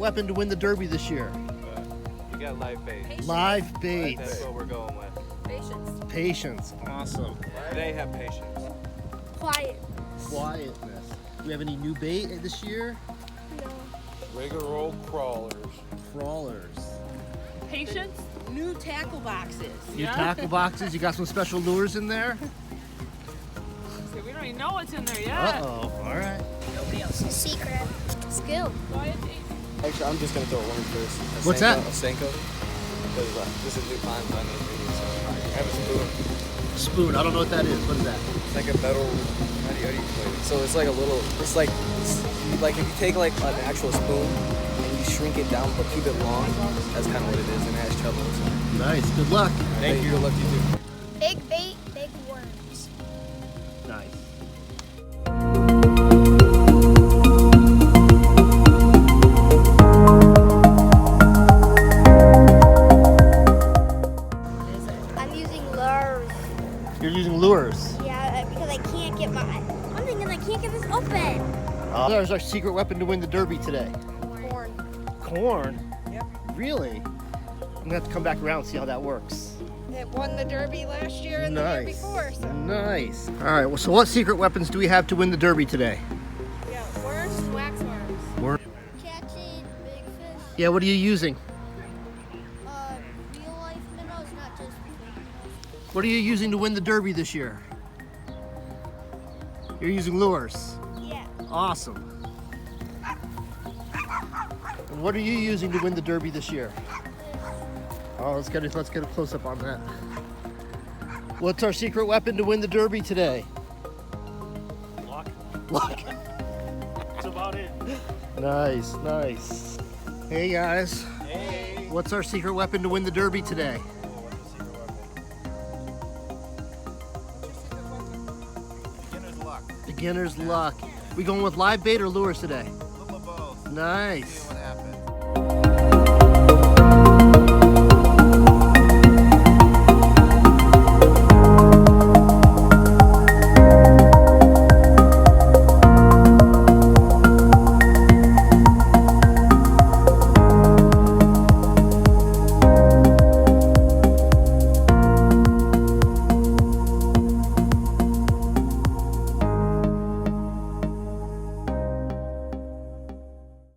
weapon to win the Derby this year? You got live bait. Patience. Live bait. That's what we're going with. Patience. Patience. Awesome. They have patience. Quiet. Quietness. Do we have any new bait this year? No. Regular old crawlers. Crawlers. Patience. New tackle boxes. New tackle boxes. You got some special lures in there? So we don't even know what's in there yet. Uh-oh. All right. Secret. Skill. Actually, I'm just gonna throw one first. What's that? A Senko. Because this is new time, so I need to do it. So I have a spoon. Spoon. I don't know what that is. What is that? It's like a metal. How do you explain it? So it's like a little. It's like if you take like an actual spoon and you shrink it down but keep it long. That's kind of what it is, and it has trebles. Nice. Good luck. Thank you. Good luck to you too. Big bait, big worms. Nice. I'm using lures. You're using lures. Yeah, because I can't get my. I'm thinking I can't get this open. There's our secret weapon to win the Derby today. Corn. Corn? Yep. Really? I'm gonna have to come back around and see how that works. It won the Derby last year and the year Nice. before. So Nice. All right. Well, so what secret weapons do we have to win the Derby today? yeah, worms and wax worms. Catching big fish. Yeah. What are you using? Real life minnows, not just What are you using to win the Derby this year? You're using lures. yeah. Awesome. And what are you using to win the Derby this year? Oh, let's get a close up on that. What's our secret weapon to win the Derby today? Luck. Luck. That's about it. Nice, nice. Hey guys. Hey. What's our secret weapon to win the Derby today? Beginner's luck. Beginner's luck. We going with live bait or lures today? A little of both. Nice. What